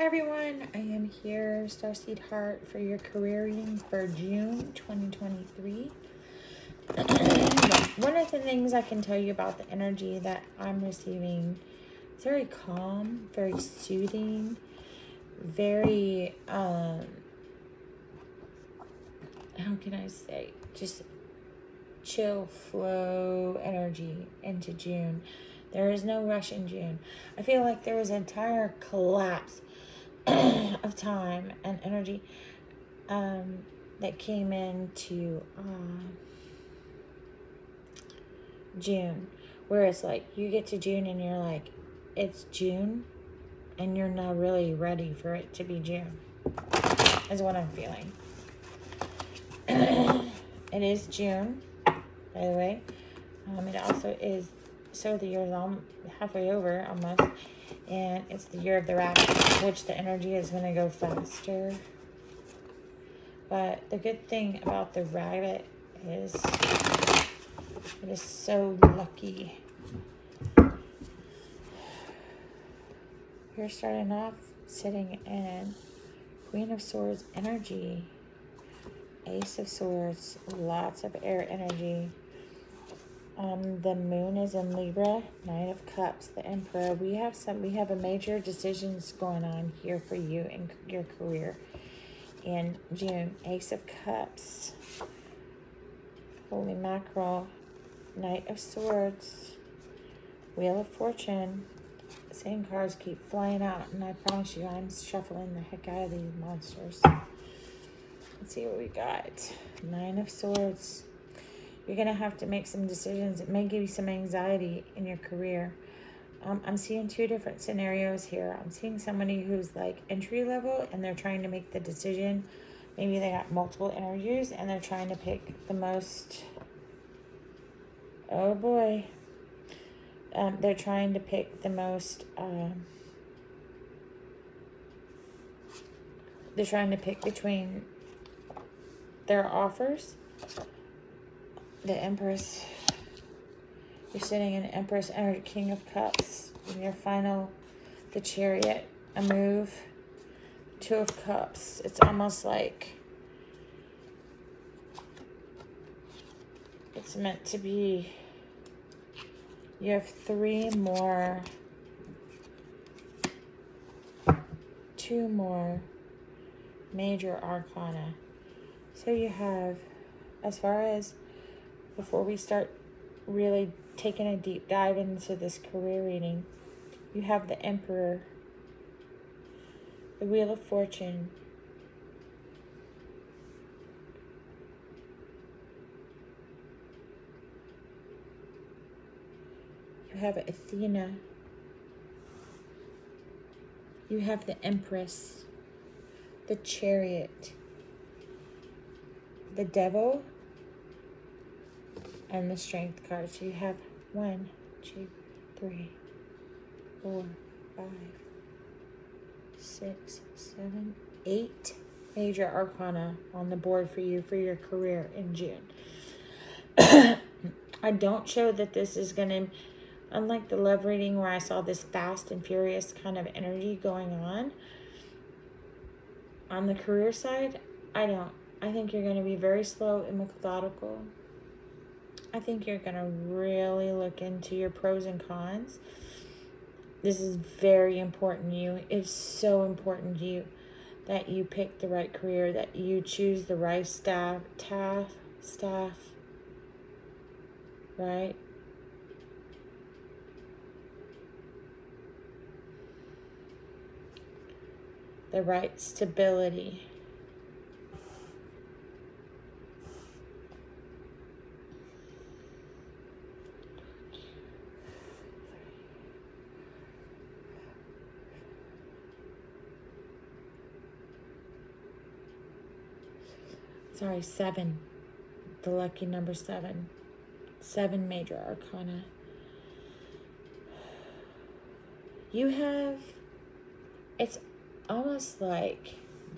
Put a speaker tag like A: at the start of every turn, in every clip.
A: everyone, I am here, Starseed Heart, for your career reading for June 2023. One of the things I can tell you about the energy that I'm receiving, it's very calm, very soothing, very, how can I say, just chill flow energy into June. There is no rush in June. I feel like there was an entire collapse of time and energy that came into June, where it's like you get to June and you're like, it's June, and you're not really ready for it to be June, is what I'm feeling. It is June, by the way. It also is, so the year is halfway over almost, and it's the year of the rabbit, which the energy is going to go faster. But the good thing about the rabbit is it is so lucky. You're starting off sitting in Queen of Swords energy, Ace of Swords, lots of air energy. The moon is in Libra, Knight of Cups, the Emperor. We have a major decisions going on here for you in your career in June. Ace of Cups, Holy Mackerel, Knight of Swords, Wheel of Fortune. Same cards keep flying out, and I promise you, I'm shuffling the heck out of these monsters. Let's see what we got. Nine of Swords. You're going to have to make some decisions. It may give you some anxiety in your career. I'm seeing two different scenarios here. I'm seeing somebody who's like entry level and they're trying to make the decision. Maybe they got multiple interviews and they're trying to pick the most. Oh boy. They're trying to pick the most. They're trying to pick between their offers. The Empress. You're sitting in Empress energy, King of Cups. In your final, the Chariot, a move. Two of Cups. It's almost like it's meant to be. You have two more major arcana. So you have, as far as before we start really taking a deep dive into this career reading, you have the Emperor, the Wheel of Fortune, you have Athena, you have the Empress, the Chariot, the Devil, and the Strength card. So you have 1, 2, 3, 4, 5, 6, 7, 8 major arcana on the board for you for your career in June. I don't show that this is going to, unlike the love reading where I saw this fast and furious kind of energy going on the career side, I don't. I think you're going to be very slow and methodical. I think you're going to really look into your pros and cons. This is very important to you. It's so important to you that you pick the right career, that you choose the right staff, right? The right stability. Sorry, 7. The lucky number 7. 7 major arcana. You have, it's almost like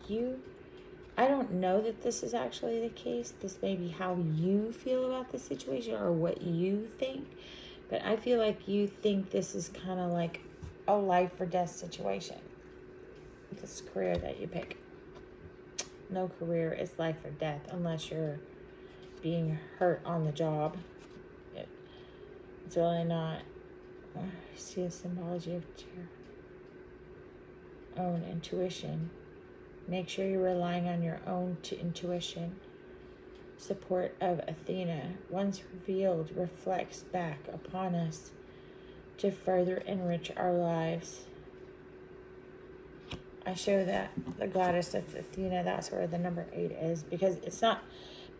A: I don't know that this is actually the case. This may be how you feel about the situation or what you think. But I feel like you think this is kind of like a life or death situation. this career that you pick. No career is life or death unless you're being hurt on the job. It's really not. I see a symbology of your own intuition. Make sure you're relying on your own intuition. Support of Athena, once revealed, reflects back upon us to further enrich our lives. I show that the goddess of Athena, that's where the number 8 is, because it's not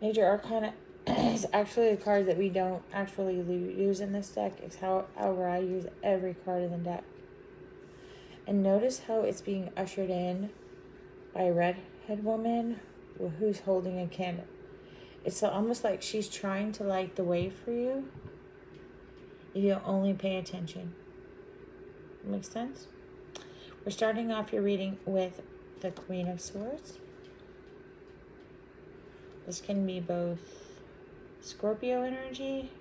A: Major Arcana. It's actually a card that we don't actually use in this deck. It's however I use every card in the deck. And notice how it's being ushered in by a redhead woman who's holding a candle. It's almost like she's trying to light the way for you if you only pay attention. Makes sense? We're starting off your reading with the Queen of Swords. This can be both Scorpio energy.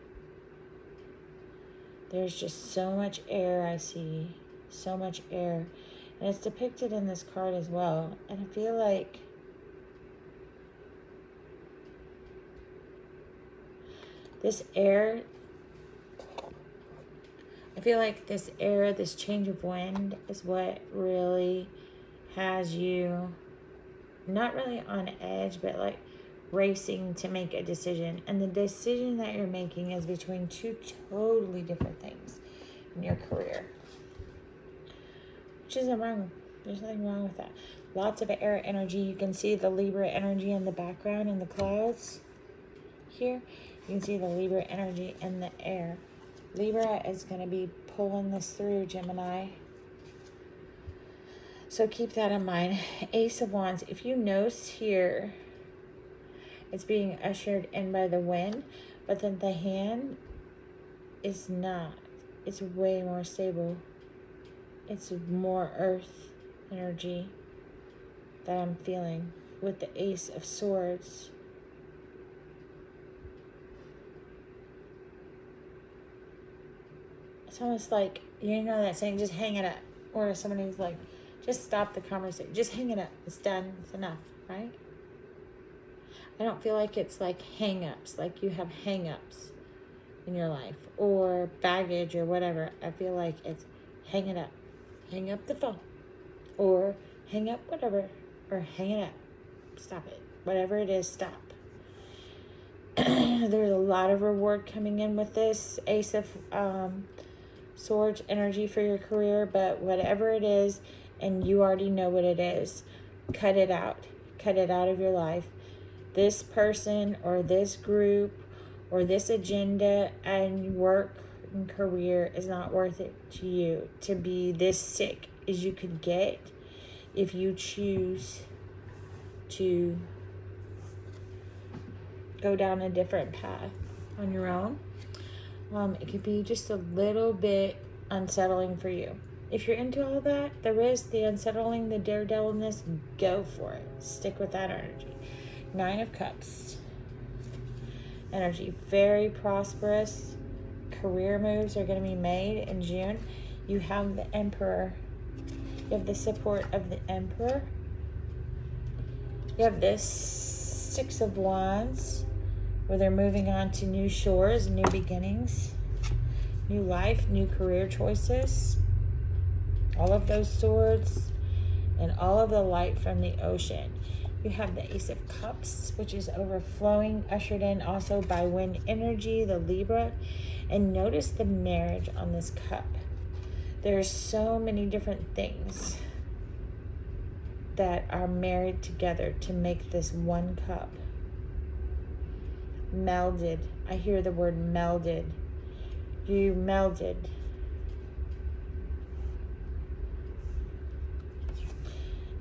A: There's just so much air I see. So much air. And it's depicted in this card as well. And I feel like this air, this change of wind is what really has you not really on edge, but like racing to make a decision. And the decision that you're making is between two totally different things in your career. Which isn't wrong. There's nothing wrong with that. Lots of air energy. You can see the Libra energy in the background in the clouds here. You can see the Libra energy in the air. Libra is going to be pulling this through, Gemini. So keep that in mind. Ace of Wands. If you notice here, it's being ushered in by the wind, but then the hand is not. It's way more stable. It's more earth energy that I'm feeling with the Ace of Swords. It's almost like, you know that saying, just hang it up. Or somebody who's like, just stop the conversation. Just hang it up. It's done. It's enough, right? I don't feel like it's like hang-ups, like you have hang-ups in your life or baggage or whatever. I feel like it's hang it up. Hang up the phone or hang up whatever or hang it up. Stop it. Whatever it is, stop. There's a lot of reward coming in with this Ace of Swords energy for your career, but whatever it is, and you already know what it is, cut it out. Cut it out of your life. This person or this group or this agenda and work and career is not worth it to you. To be this sick as you could get if you choose to go down a different path on your own. It could be just a little bit unsettling for you. If you're into all that, there is the unsettling, the daredevilness, go for it. Stick with that energy. 9 of Cups. Energy, very prosperous. Career moves are going to be made in June. You have the Emperor. You have the support of the Emperor. You have this 6 of Wands, where they're moving on to new shores, new beginnings, new life, new career choices. All of those swords and all of the light from the ocean. You have the Ace of Cups, which is overflowing, ushered in also by wind energy, the Libra. And notice the marriage on this cup. There's so many different things that are married together to make this one cup. Melded. I hear the word melded. You melded.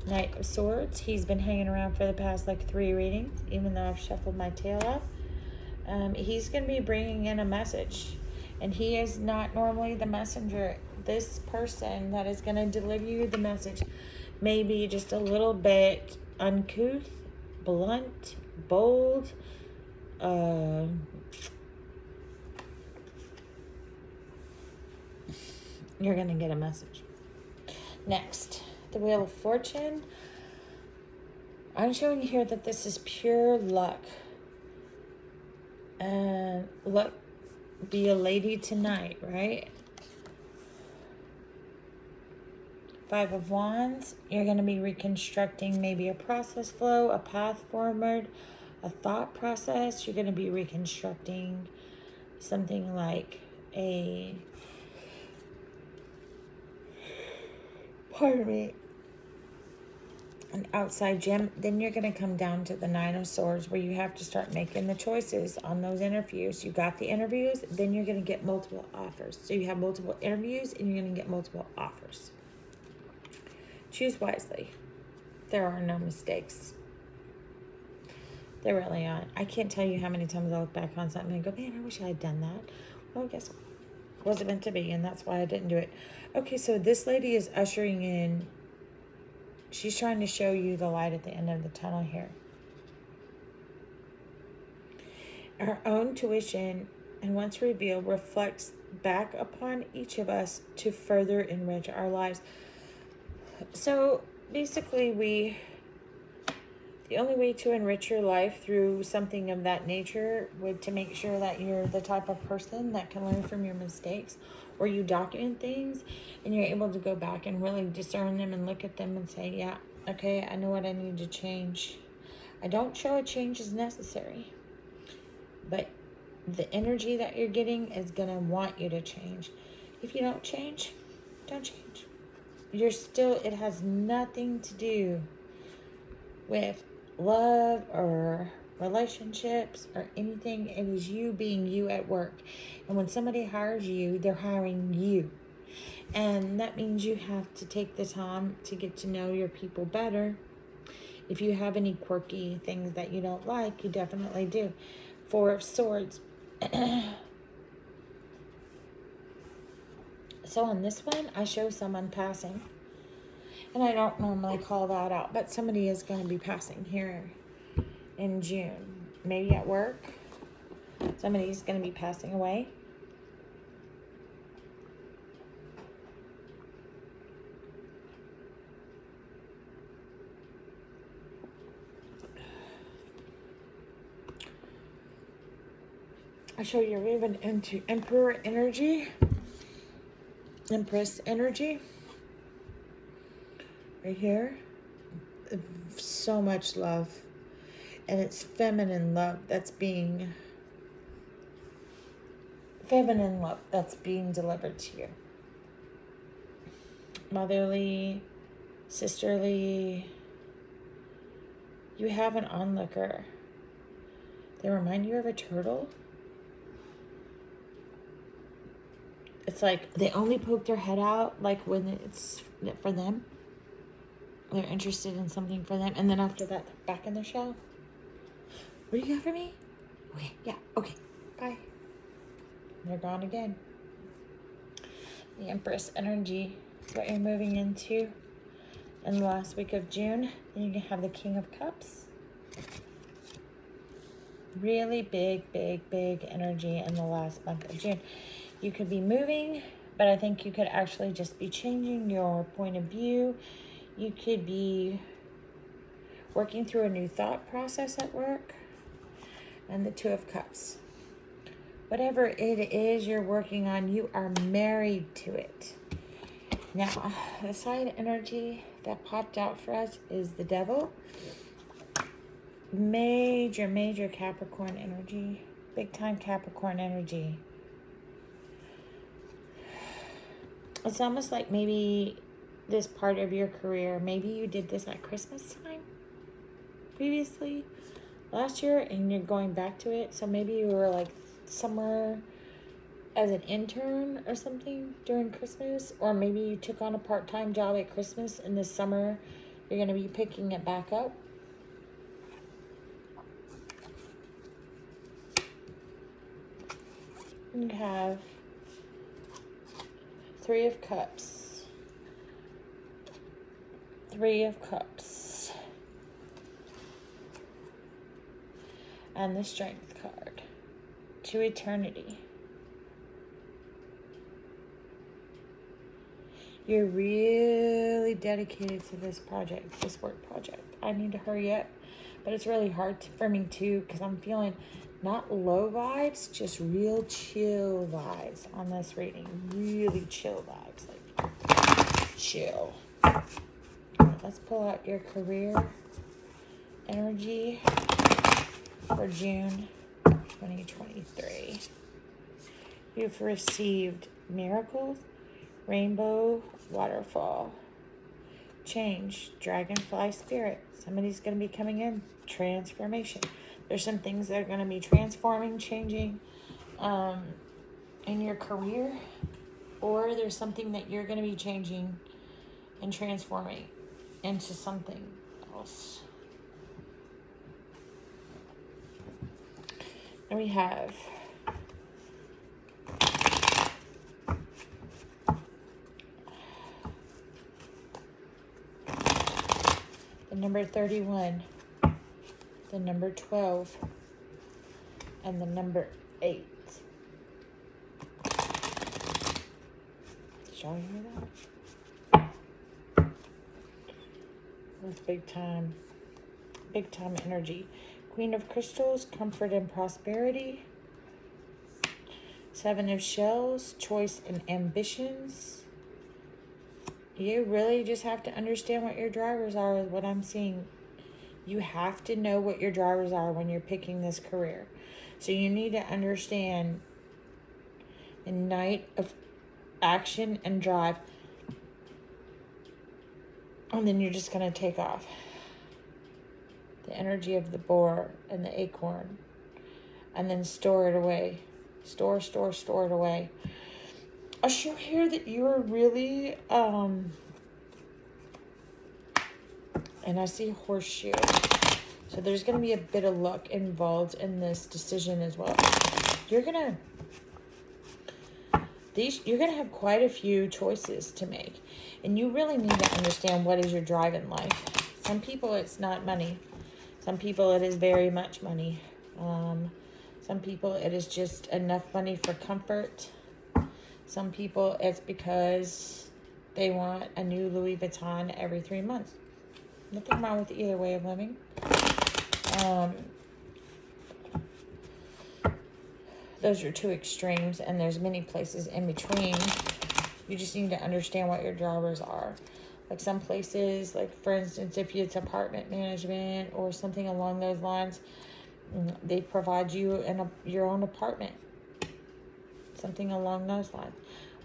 A: Knight of Swords. He's been hanging around for the past like 3 readings, even though I've shuffled my tail off. He's going to be bringing in a message, and he is not normally the messenger. This person that is going to deliver you the message may be just a little bit uncouth, blunt, bold. You're going to get a message. Next, The Wheel of Fortune. I'm showing here that this is pure luck. And luck, be a lady tonight, right? Five of Wands. You're going to be reconstructing maybe a process flow, a path forward, a thought process. You're going to be reconstructing something like a, pardon me, an outside gym. Then you're going to come down to the Nine of Swords, where you have to start making the choices on those interviews. You got the interviews, then you're going to get multiple offers. So you have multiple interviews and you're going to get multiple offers. Choose wisely. There are no mistakes. There really aren't. I can't tell you how many times I look back on something and go, man, I wish I had done that. Well, guess what? It wasn't meant to be, and that's why I didn't do it. Okay, so this lady is ushering in. She's trying to show you the light at the end of the tunnel here. Our own tuition, and once revealed, reflects back upon each of us to further enrich our lives. So basically, the only way to enrich your life through something of that nature would to make sure that you're the type of person that can learn from your mistakes, or you document things and you're able to go back and really discern them and look at them and say, yeah, okay, I know what I need to change. I don't show a change is necessary, but the energy that you're getting is going to want you to change. If you don't change, don't change. You're still, it has nothing to do with love or relationships or anything. It is you being you at work. And when somebody hires you, they're hiring you. And that means you have to take the time to get to know your people better. If you have any quirky things that you don't like, you definitely do. Four of Swords. So on this one, I show someone passing. And I don't normally call that out, but somebody is going to be passing here in June. Maybe at work. Somebody's going to be passing away. I show you're moving into Emperor energy. Empress energy. Right here. So much love. And it's feminine love that's being delivered to you. Motherly, sisterly. You have an onlooker. They remind you of a turtle. It's like they only poke their head out like when it's for them. They're interested in something for them. And then after that, they're back in their shell. What do you got for me? Okay, yeah, okay, bye. They're gone again. The Empress energy is what you're moving into in the last week of June. Then you can have the King of Cups. Really big energy in the last month of June. You could be moving, but I think you could actually just be changing your point of view. You could be working through a new thought process at work. And the Two of Cups. Whatever it is you're working on, you are married to it. Now, the side energy that popped out for us is the Devil. Major Capricorn energy. Big time Capricorn energy. It's almost like maybe this part of your career, maybe you did this at Christmas time previously last year and you're going back to it. So maybe you were like somewhere as an intern or something during Christmas, or maybe you took on a part-time job at Christmas and this summer you're going to be picking it back up. You have Three of Cups. Three of Cups. And the Strength card. To eternity. You're really dedicated to this project, this work project. I need to hurry up, but it's really hard for me too, because I'm feeling not low vibes, just real chill vibes on this reading. Really chill vibes, like chill. Let's pull out your career energy for June 2023. You've received miracles, rainbow, waterfall, change, dragonfly spirit. Somebody's going to be coming in, transformation. There's some things that are going to be transforming, changing in your career, or there's something that you're going to be changing and transforming into something else. And we have the number 31, the number 12, and the number 8. Did y'all hear that? That's big time energy. Queen of Crystals, comfort and prosperity. 7 of Shells, choice and ambitions. You really just have to understand what your drivers are, is what I'm seeing. You have to know what your drivers are when you're picking this career. So you need to understand the Knight of action and drive. And then you're just going to take off. The energy of the boar and the acorn. And then store it away. Store it away. I show here that you are really, and I see a horseshoe. So there's going to be a bit of luck involved in this decision as well. You're going to have quite a few choices to make. And you really need to understand what is your drive in life. Some people, it's not money. Some people, it is very much money. Some people, it is just enough money for comfort. Some people, it's because they want a new Louis Vuitton every 3 months. Nothing wrong with either way of living. Those are two extremes, and there's many places in between. You just need to understand what your drivers are. Like some places, like for instance, if it's apartment management or something along those lines, they provide you your own apartment. Something along those lines.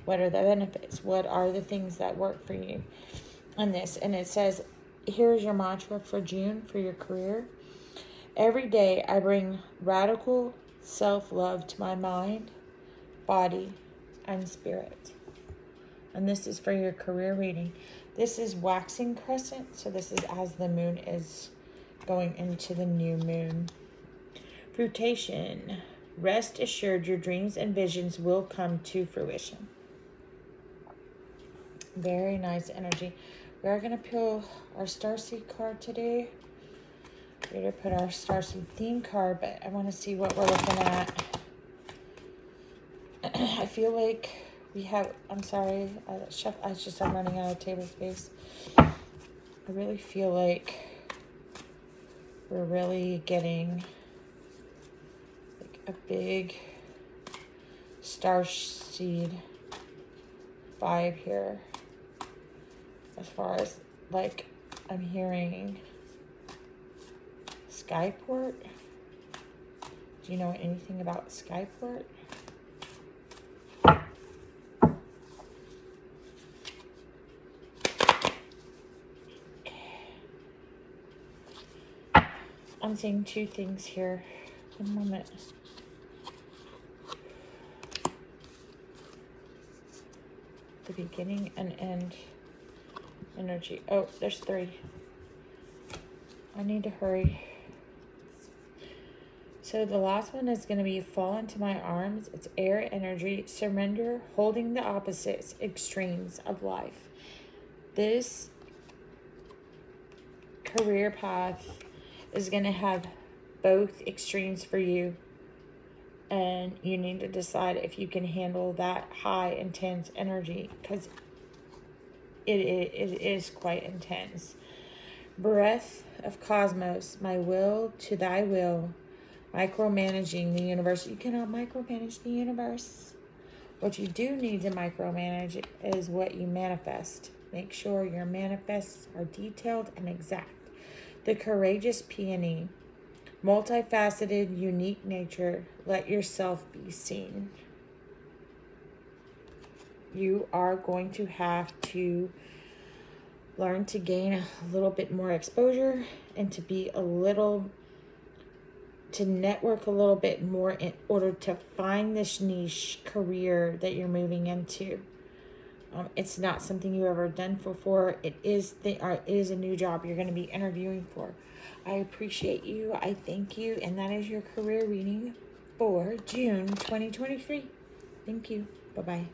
A: What are the benefits? What are the things that work for you in this? And it says, here's your mantra for June for your career. Every day I bring radical self-love to my mind, body, and spirit. And this is for your career reading. This is waxing crescent, so this is as the moon is going into the new moon. Fruition. Rest assured your dreams and visions will come to fruition. Very nice energy. We are going to pull our Starseed card today. We're going to put our Starseed theme card, but I want to see what we're looking at. I feel like we have, I'm sorry, I'm running out of table space. I really feel like we're really getting like a big Starseed vibe here. As far as like, I'm hearing Skyport. Do you know anything about Skyport? I'm seeing two things here. One moment. The beginning and end energy. Oh, there's 3. I need to hurry. So the last one is going to be fall into my arms. It's air energy. Surrender, holding the opposites, extremes of life. This career path is going to have both extremes for you. And you need to decide if you can handle that high, intense energy. Because it is quite intense. Breath of cosmos, my will to thy will. Micromanaging the universe. You cannot micromanage the universe. What you do need to micromanage is what you manifest. Make sure your manifests are detailed and exact. The courageous peony. Multifaceted, unique nature. Let yourself be seen. You are going to have to learn to gain a little bit more exposure and to be to network a little bit more in order to find this niche career that you're moving into. It's not something you've ever done before. It is a new job you're going to be interviewing for. I appreciate you. I thank you. And that is your career reading for June 2023. Thank you. Bye-bye.